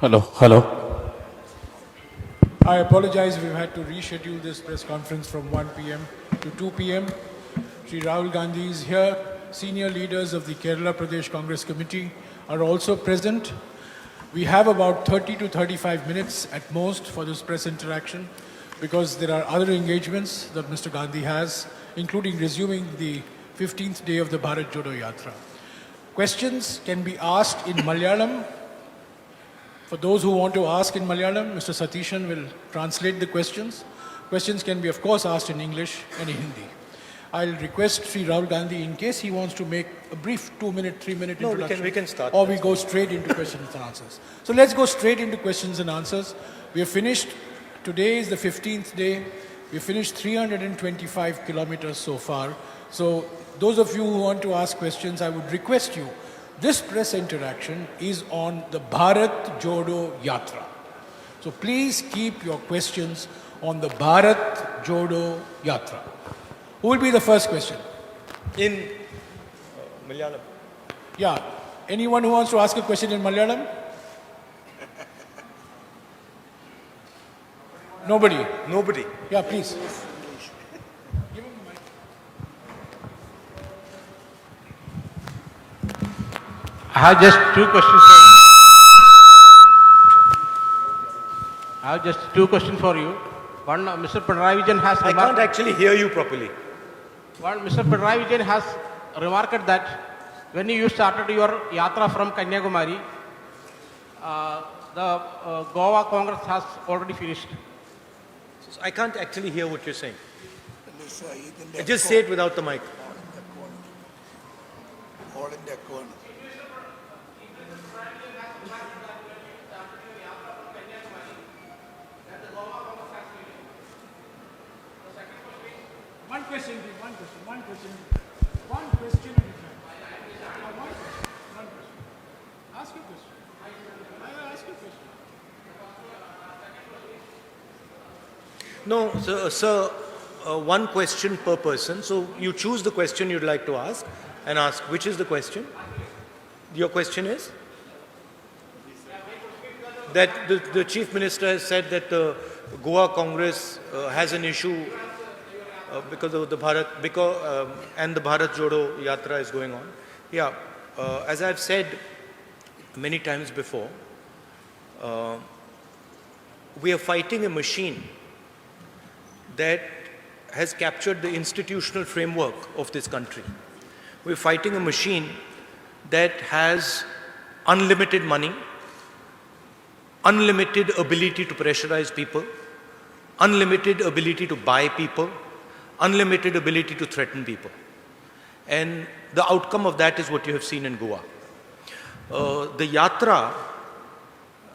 Hello, hello. I apologize, we've had to reschedule this press conference from 1 p.m. to 2 p.m. Sri Rahul Gandhi is here. Senior leaders of the Kerala Pradesh Congress Committee are also present. We have about 30 to 35 minutes at most for this press interaction because there are other engagements that Mr. Gandhi has, including resuming the 15th day of the Bharat Jodo Yatra. Questions can be asked in Malayalam. For those who want to ask in Malayalam, Mr. Satishan will translate the questions. Questions can be, of course, asked in English and in Hindi. I'll request Sri Rahul Gandhi, in case he wants to make a brief 2-minute, 3-minute introduction. We can start. Or we go straight into questions and answers. So let's go straight into questions and answers. We have finished, today is the 15th day. We have finished 325 kilometers so far. So those of you who want to ask questions, I would request you, this press interaction is on the Bharat Jodo Yatra. So please keep your questions on the Bharat Jodo Yatra. Who will be the first question? In Malayalam. Yeah. Anyone who wants to ask a question in Malayalam? Nobody? Nobody. Yeah, please. I have just two questions. I have just two questions for you. One, Mr. Pinarayi Vijayan has I can't actually hear you properly. Mr. Pinarayi Vijayan has remarked that when you started your yatra from Kanyakumari, the Goa Congress has already finished. I can't actually hear what you're saying. Just say it without the mic. All in the corner. One question, please. One question at a time. Ask your question. Ask your question. No, sir, one question per person. So you choose the question you'd like to ask and ask which is the question. Your question is? That the Chief Minister has said that the Goa Congress has an issue because of the Bharat, and the Bharat Jodo Yatra is going on. Yeah, as I've said many times before, we are fighting a machine that has captured the institutional framework of this country. We're fighting a machine that has unlimited money, unlimited ability to pressurize people, unlimited ability to buy people, unlimited ability to threaten people. And the outcome of that is what you have seen in Goa. The Yatra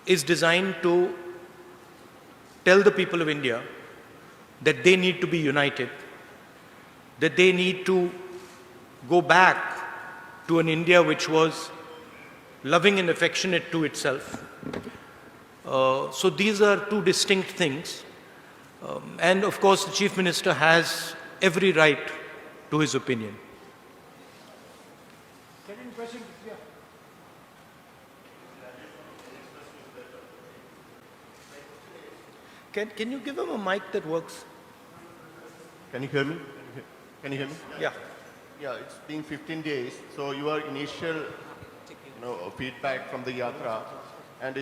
is designed to tell the people of India that they need to be united, that they need to go back to an India which was loving and affectionate to itself. So these are two distinct things. And of course, the Chief Minister has every right to his opinion. Second question, yeah. Can you give him a mic that works? Can you hear me? Can you hear me? Yeah. Yeah, it's been 15 days. So your initial feedback from the Yatra, and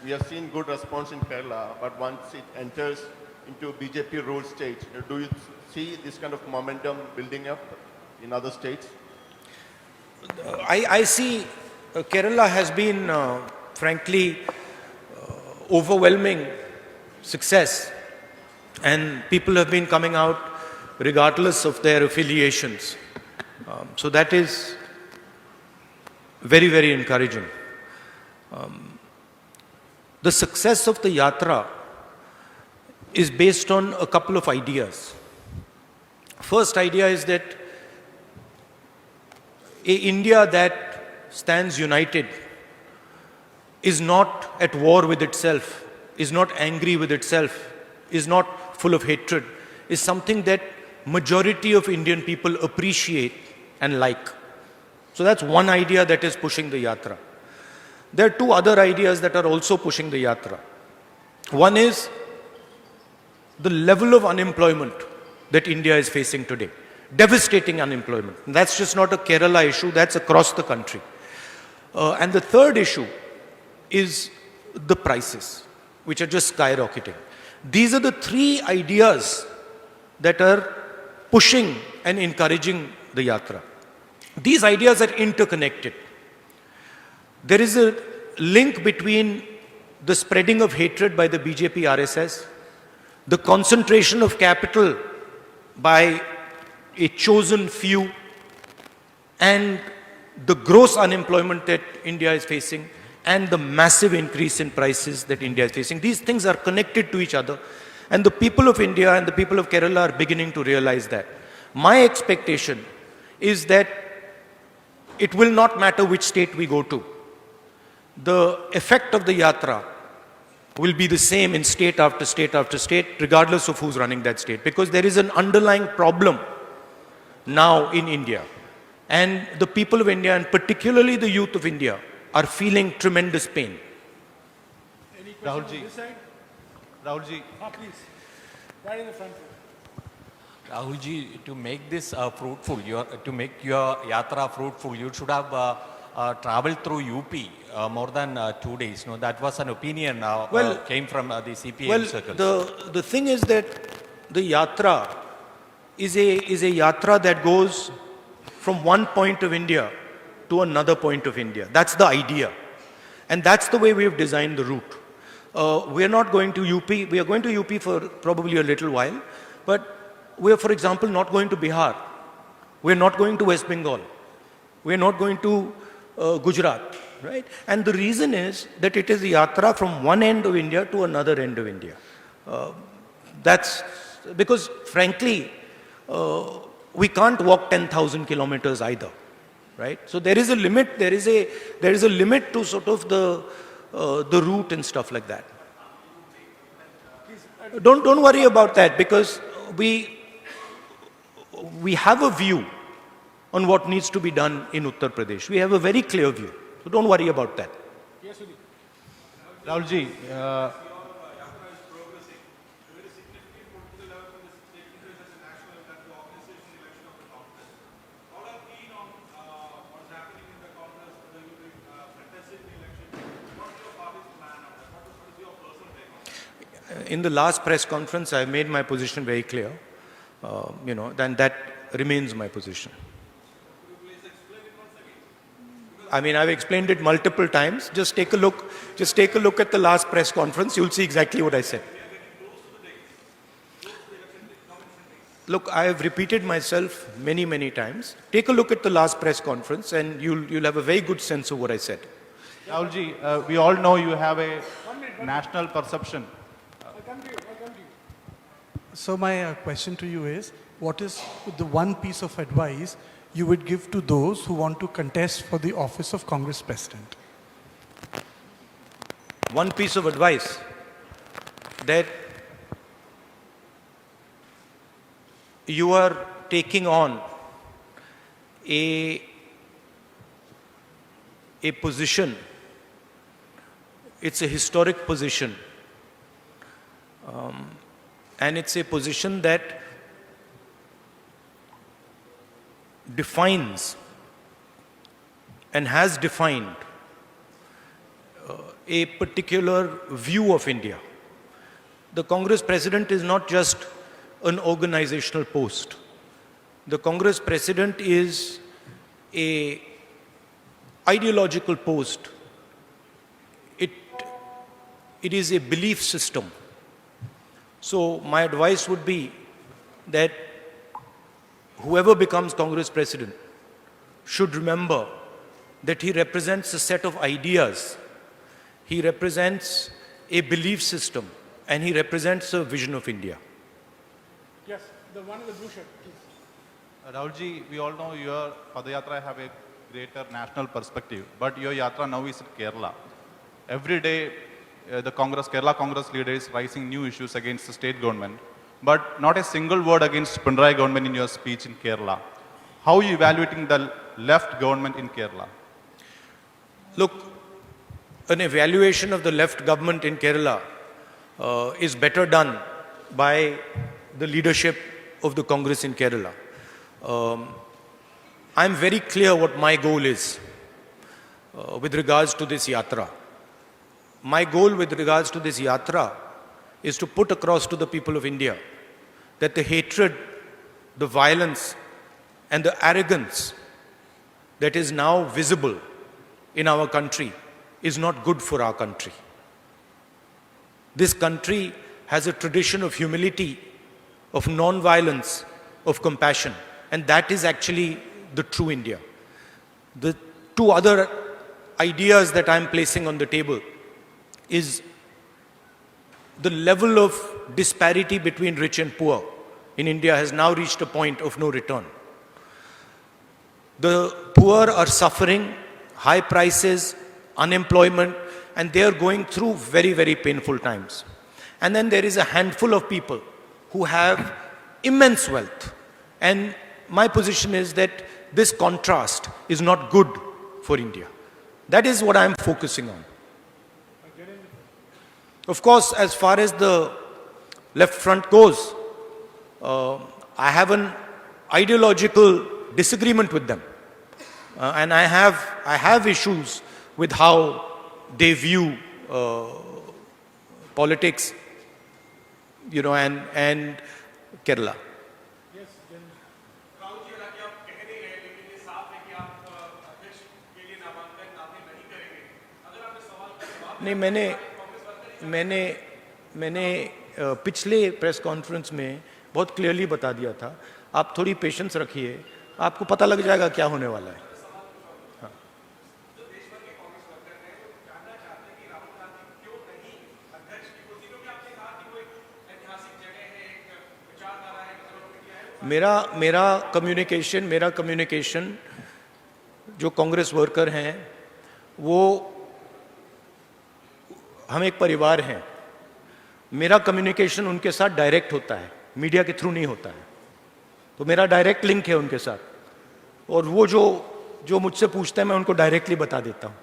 we have seen good response in Kerala, but once it enters into BJP ruled states, do you see this kind of momentum building up in other states? I see Kerala has been, frankly, overwhelming success, and people have been coming out regardless of their affiliations. So that is very, very encouraging. The success of the Yatra is based on a couple of ideas. First idea is that an India that stands united is not at war with itself, is not angry with itself, is not full of hatred, is something that majority of Indian people appreciate and like. So that's one idea that is pushing the Yatra. there are two other ideas that are also pushing the yatra. One is the level of unemployment that India is facing today. Devastating unemployment. And that's just not a Kerala issue, that's across the country. And the third issue is the prices, which are just skyrocketing. These are the three ideas that are pushing and encouraging the yatra. These ideas are interconnected. There is a link between the spreading of hatred by the BJP RSS, the concentration of capital by a chosen few, and the gross unemployment that India is facing, and the massive increase in prices that India is facing. These things are connected to each other, and the people of India and the people of Kerala are beginning to realize that. My expectation is that it will not matter which state we go to. The effect of the yatra will be the same in state after state after state, regardless of who's running that state, because there is an underlying problem now in India. And the people of India, and particularly the youth of India, are feeling tremendous pain. Any questions Rahulji. on this side? Rahulji, Please. Right in the front row. Rahulji, to make this fruitful, to make your yatra fruitful, you should have traveled through UP more than 2 days. No, that was an opinion came from the CPM circles. The thing is that the yatra is a yatra that goes from one point of India to another point of India. That's the idea. And that's the way we have designed the route. We are not going to UP. We are going to UP for probably a little while. But we are, for example, not going to Bihar. We are not going to West Bengal. We are not going to Gujarat. Right? And the reason is that it is a yatra from one end of India to another end of India. That's because, frankly, we can't walk 10,000 kilometers either, right? So there is a limit. There is a limit to sort of the route and stuff like that. Don't worry about that, because we have a view on what needs to be done in Uttar Pradesh. We have a very clear view. So don't worry about that. Yes, Sudhi. Rahulji, In the last press conference, I made my position very clear. Then that remains my position. I mean, I've explained it multiple times. Just take a look at the last press conference. You'll see exactly what I said. Look, I have repeated myself many, many times. Take a look at the last press conference and you'll have a very good sense of what I said. Rahulji, we all know you have a national perception. I'll come to you. So my question to you is, what is the one piece of advice you would give to those who want to contest for the office of Congress President? One piece of advice, that you are taking on a position. It's a historic position. And it's a position that defines and has defined a particular view of India. The Congress President is not just an organizational post. The Congress President is a ideological post. It is a belief system. So my advice would be that whoever becomes Congress President should remember that he represents a set of ideas, he represents a belief system, and he represents a vision of India. Yes, the one in the blue shirt, please. Rahulji, we all know your Padayatra have a greater national perspective, but your yatra now is in Kerala. Every day, the Kerala Congress leader is raising new issues against the state government, but not a single word against Pinarayi government in your speech in Kerala. How are you evaluating the left government in Kerala? Look, an evaluation of the left government in Kerala is better done by the leadership of the Congress in Kerala. I'm very clear what my goal is with regards to this yatra. My goal with regards to this yatra is to put across to the people of India that the hatred, the violence, and the arrogance that is now visible in our country is not good for our country. This country has a tradition of humility, of non-violence, of compassion, and that is actually the true India. The two other ideas that I'm placing on the table is the level of disparity between rich and poor in India has now reached a point of no return. The poor are suffering high prices, unemployment, and they are going through very, very painful times. And then there is a handful of people who have immense wealth. And my position is that this contrast is not good for India. That is what I'm focusing on. Of course, as far as the left front goes, I have an ideological disagreement with them. And I have issues with how they view politics, and Kerala. नहीं, मैंने पिछले press conference में बहुत clearly बता दिया था. आप थोड़ी पेशेंस रखिए, आपको पता लग जाएगा क्या होने वाला है. मेरा कम्युनिकेशन जो कांग्रेस वर्कर हैं, वो हम एक परिवार हैं. मेरा कम्युनिकेशन उनके साथ डायरेक्ट होता है, मीडिया के थ्रू नहीं होता है. तो मेरा डायरेक्ट लिंक है उनके साथ, और वो जो मुझसे पूछते हैं मैं उनको डायरेक्टली बता देता हूं.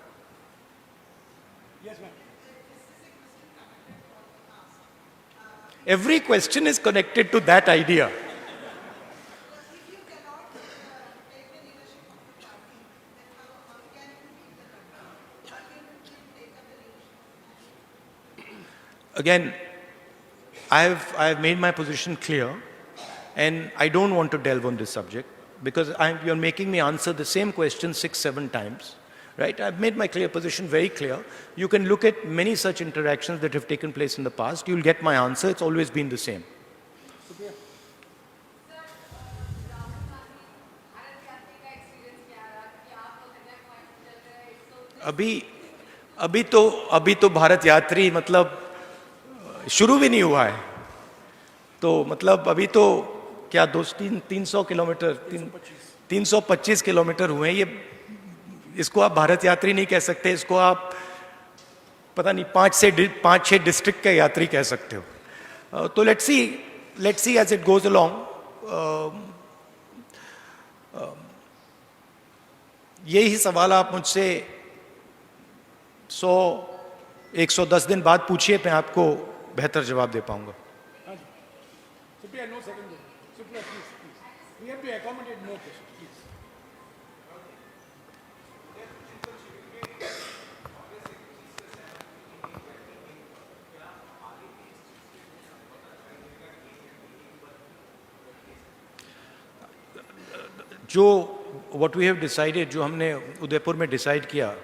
Every question is connected to that idea. Again, I have made my position clear, and I don't want to delve on this subject because you're making me answer the same question 6-7 times, right? I've made my position very clear. You can look at many such interactions that have taken place in the past. You'll get my answer. It's always been the same. अभी तो भारत यात्री मतलब शुरू भी नहीं हुआ है. तो मतलब अभी तो क्या 300 किलोमीटर 325 किलोमीटर हुए हैं. ये इसको आप भारत यात्री नहीं कह सकते, इसको आप पता नहीं 5-6 डिस्ट्रिक्ट के यात्री कह सकते हो. तो let's see as it goes along. यही सवाल आप मुझसे 110 दिन बाद पूछिए, मैं आपको बेहतर जवाब दे पाऊंगा. Supriya, no second. Supriya, please. We have to accommodate more questions, please. what we have decided, जो हमने उदयपुर में डिसाइड किया,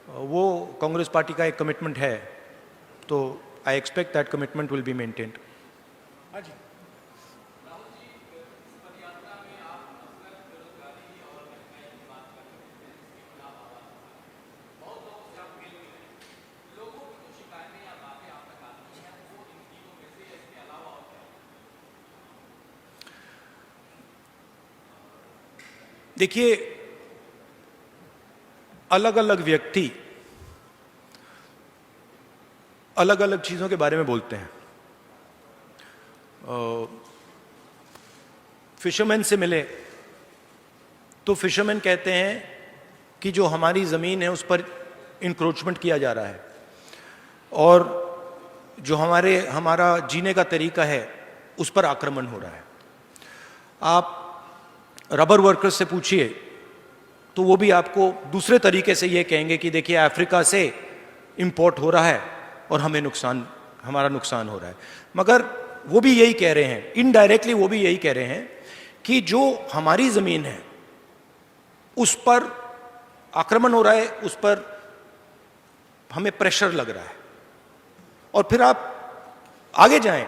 वो कांग्रेस पार्टी का एक कमिटमेंट है. तो I expect that commitment will be maintained. देखिए, अलग अलग व्यक्ति अलग अलग चीजों के बारे में बोलते हैं. फिशरमैन से मिले तो फिशरमैन कहते हैं कि जो हमारी जमीन है उस पर इंक्रोचमेंट किया जा रहा है और जो हमारा जीने का तरीका है उस पर आक्रमण हो रहा है। आप रबर वर्कर्स से पूछिए तो वो भी आपको दूसरे तरीके से ये कहेंगे कि देखिए अफ्रीका से इंपोर्ट हो रहा है और हमारा नुकसान हो रहा है। मगर वो भी यही कह रहे हैं, इनडायरेक्टली वो भी यही कह रहे हैं कि जो हमारी जमीन है उस पर आक्रमण हो रहा है, उस पर हमें प्रेशर लग रहा है। और फिर आप आगे जाएं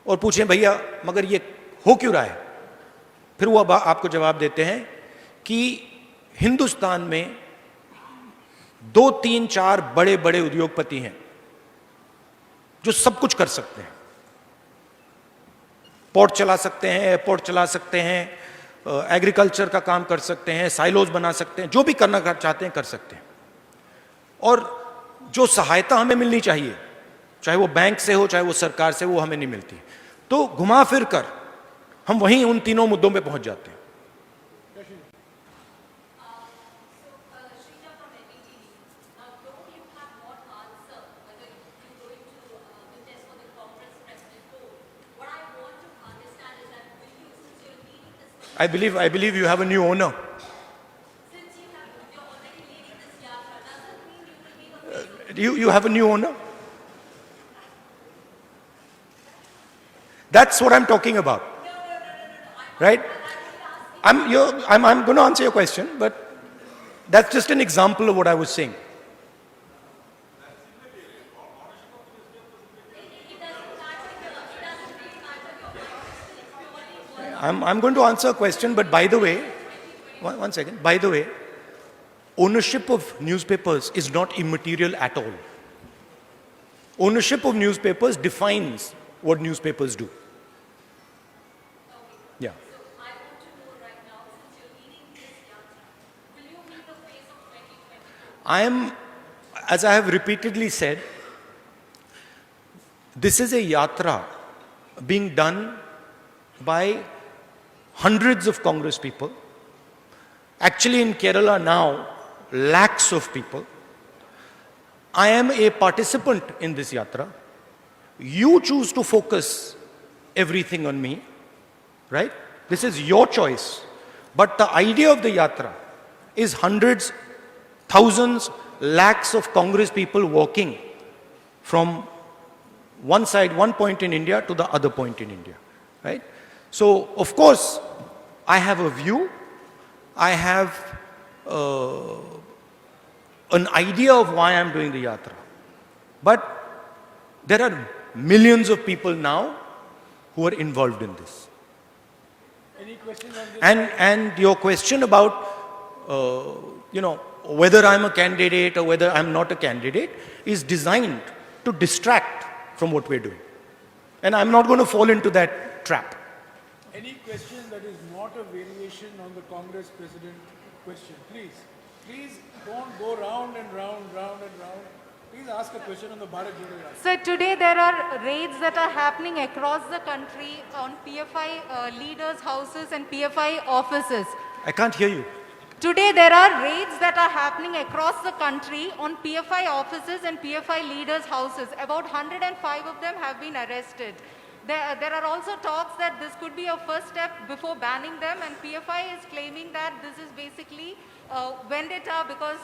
और पूछें भैया मगर ये हो क्यों रहा है, फिर वो आपको जवाब देते हैं कि हिंदुस्तान में 2, 3, 4 बड़े बड़े उद्योगपति हैं जो सब कुछ कर सकते हैं, पोर्ट चला सकते हैं, एयरपोर्ट चला सकते हैं, एग्रीकल्चर का काम कर सकते हैं, साइलोज बना सकते हैं, जो भी करना चाहते हैं कर सकते हैं। और जो सहायता हमें मिलनी चाहिए, चाहे वो बैंक से हो चाहे वो सरकार से, वो हमें नहीं मिलती। तो घुमा फिर कर हम वहीं उन तीनों मुद्दों पे पहुंच जाते हैं। I believe you have a new owner. You have a new owner? That's what I'm talking about. Right? I'm going to answer your question, but that's just an example of what I was saying. I'm going to answer a question, but by the way, one second. By the way, ownership of newspapers is not immaterial at all. Ownership of newspapers defines what newspapers do. Yeah. I want to know right now, since you're leading this yatra, will you be the face of 2022? I am, as I have repeatedly said, this is a yatra being done by hundreds of Congress people. Actually, in Kerala now, lakhs of people. I am a participant in this yatra. You choose to focus everything on me, right? This is your choice. But the idea of the yatra is hundreds, thousands, lakhs of Congress people walking from one side, one point in India to the other point in India, right? So, of course, I have a view. I have an idea of why I'm doing the yatra. But there are millions of people now who are involved in this. Any questions on this? And your question about, whether I'm a candidate or whether I'm not a candidate is designed to distract from what we're doing. And I'm not going to fall into that trap. Any question that is not a variation on the Congress President question, please. Please don't go round and round. Please ask a question on the Bharat Jodo Yatra. So today there are raids that are happening across the country on PFI leaders' houses and PFI offices. I can't hear you. Today there are raids that are happening across the country on PFI offices and PFI leaders' houses. About 105 of them have been arrested. There are also talks that this could be a first step before banning them, and PFI is claiming that this is basically vendetta because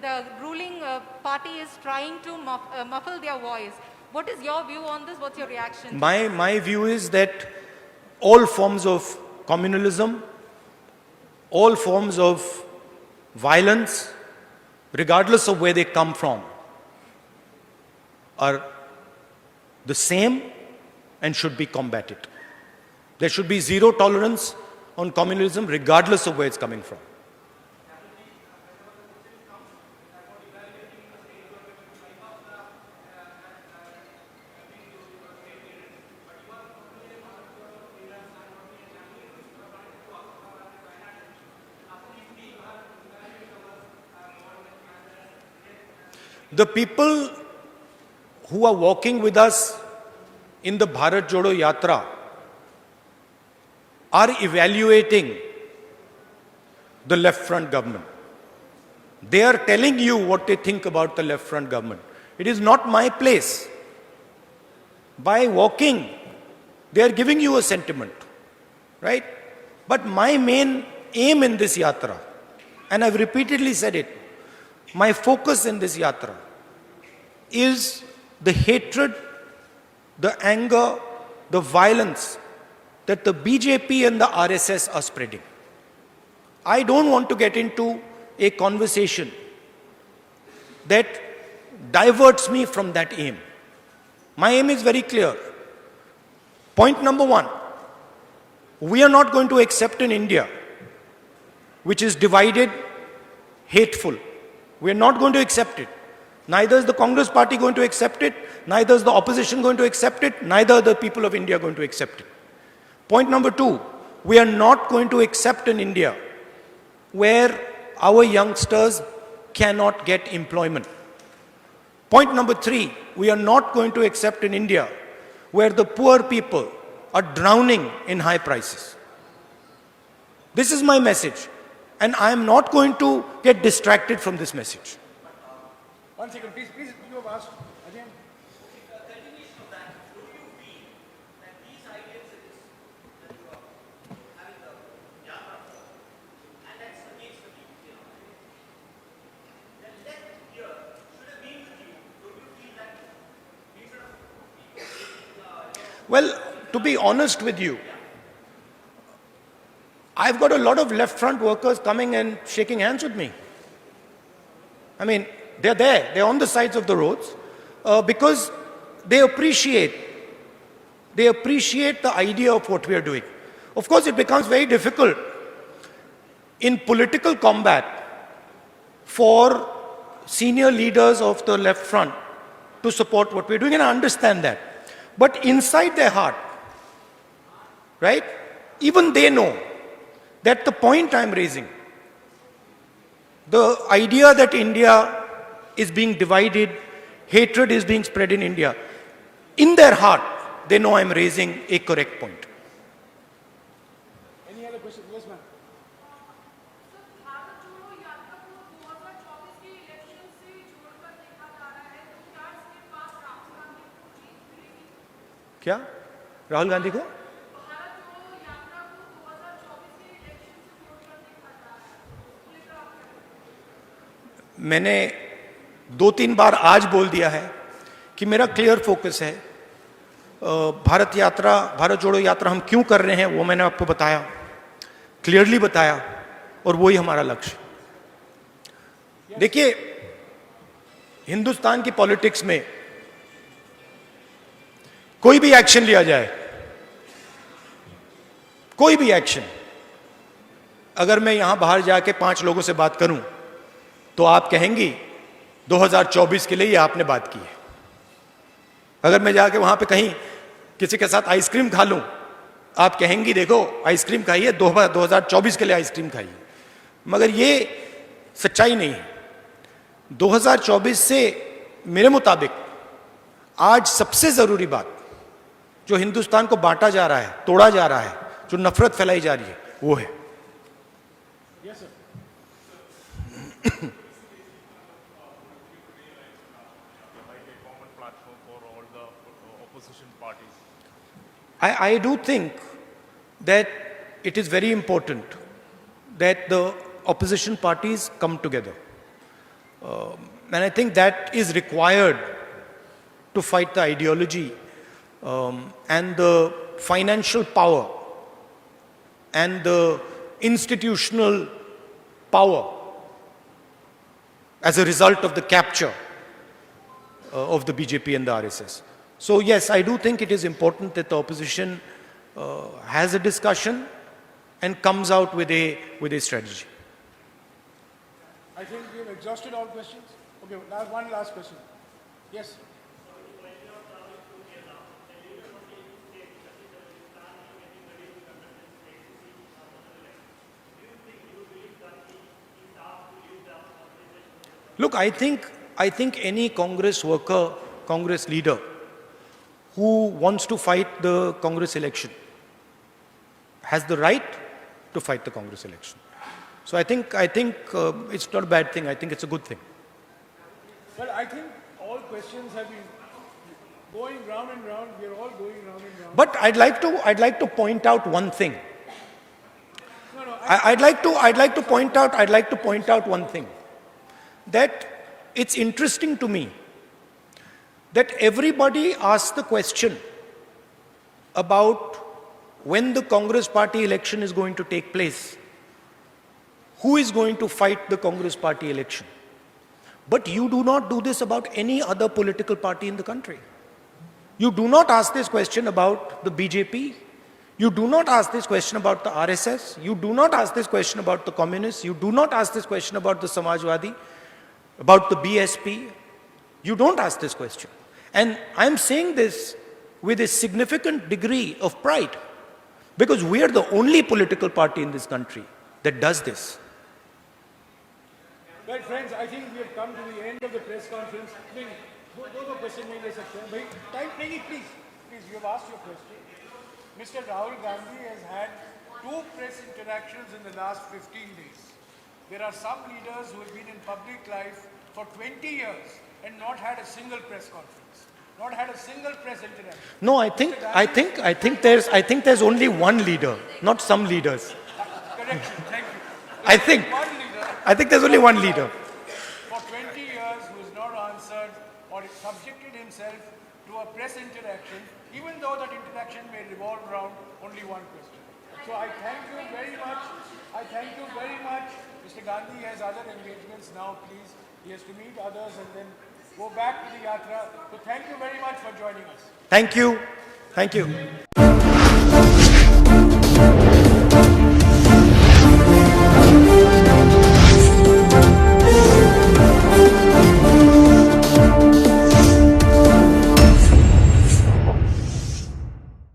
the ruling party is trying to muffle their voice. What is your view on this? What's your reaction? My view is that all forms of communalism, all forms of violence, regardless of where they come from, are the same and should be combated. There should be zero tolerance on communalism regardless of where it's coming from. The people who are walking with us in the Bharat Jodo Yatra are evaluating the left front government. They are telling you what they think about the left front government. It is not my place. By walking, they are giving you a sentiment, right? But my main aim in this yatra, and I've repeatedly said it, my focus in this yatra is the hatred, the anger, the violence that the BJP and the RSS are spreading. I don't want to get into a conversation that diverts me from that aim. My aim is very clear. Point number one, we are not going to accept an India which is divided, hateful. We are not going to accept it. Neither is the Congress party going to accept it, neither is the opposition going to accept it, neither are the people of India going to accept it. Point number two, we are not going to accept an India where our youngsters cannot get employment. Point number three, we are not going to accept an India where the poor people are drowning in high prices. This is my message, and I am not going to get distracted from this message. 1 second, please, you have asked. Again. Well, to be honest with you, I've got a lot of left front workers coming and shaking hands with me. I mean, they're there, they're on the sides of the roads because they appreciate the idea of what we are doing. Of course, it becomes very difficult in political combat for senior leaders of the left front to support what we're doing, and I understand that. But inside their heart, right, even they know that the point I'm raising, the idea that India is being divided, hatred is being spread in India, in their heart, they know I'm raising a correct point. Any other questions? Yes, ma'am. Bharat जोड़ो यात्रा को 2024 के election से जोड़कर देखा जा रहा है तो क्या इसके पास राहुल गांधी को जीत मिलेगी? क्या? राहुल गांधी को? भारत जोड़ो यात्रा को 2024 के इलेक्शन से जोड़कर देखा जा रहा है उसको लेकर आप क्या कहेंगे? मैंने 2-3 बार आज बोल दिया है कि मेरा क्लियर फोकस है। भारत जोड़ो यात्रा हम क्यों कर रहे हैं वो मैंने आपको बताया, क्लियरली बताया, और वही हमारा लक्ष्य। देखिए, हिंदुस्तान की पॉलिटिक्स में कोई भी एक्शन लिया जाए, कोई भी एक्शन, अगर मैं यहां बाहर जाके 5 लोगों से बात करूं तो आप कहेंगी 2024 के लिए ये आपने बात की है। अगर मैं जाके वहां पे कहीं किसी के साथ आइसक्रीम खा लूं, आप कहेंगी देखो आइसक्रीम खाई है, 2024 के लिए आइसक्रीम खाई है। मगर ये सच्चाई नहीं है। 2024 से मेरे मुताबिक आज सबसे जरूरी बात जो हिंदुस्तान को बांटा जा रहा है, तोड़ा जा रहा है, जो नफरत फैलाई जा रही है, वो है। Yes, sir. I do think that it is very important that the opposition parties come together. And I think that is required to fight the ideology and the financial power and the institutional power as a result of the capture of the BJP and the RSS. So yes, I do think it is important that the opposition has a discussion and comes out with a strategy. I think we have exhausted all questions. Okay, one last question. Yes. Look, I think any Congress worker, Congress leader who wants to fight the Congress election has the right to fight the Congress election. So I think it's not a bad thing. I think it's a good thing. Well, I think all questions have been going round and round. We are all going round and round. But I'd like to point out one thing. I'd like to point out one thing. That it's interesting to me that everybody asks the question about when the Congress party election is going to take place. Who is going to fight the Congress party election? But you do not do this about any other political party in the country. You do not ask this question about the BJP. You do not ask this question about the RSS. You do not ask this question about the communists. You do not ask this question about the Samajwadi, about the BSP. You don't ask this question. And I'm saying this with a significant degree of pride, because we are the only political party in this country that does this. Well, friends, I think we have come to the end of the press conference. Both of question made section. Please, you have asked your question. Mr. Rahul Gandhi has had 2 press interactions in the last 15 days. There are some leaders who have been in public life for 20 years and not had a single press conference, not had a single press interaction. No, I think there's only one leader, not some leaders. Correction, thank you. I think there's only one leader. For 20 years who has not answered or subjected himself to a press interaction, even though that interaction may revolve around only one question. So I thank you very much. Mr. Gandhi has other engagements now, please. He has to meet others and then go back to the Yatra. So thank you very much for joining us. Thank you.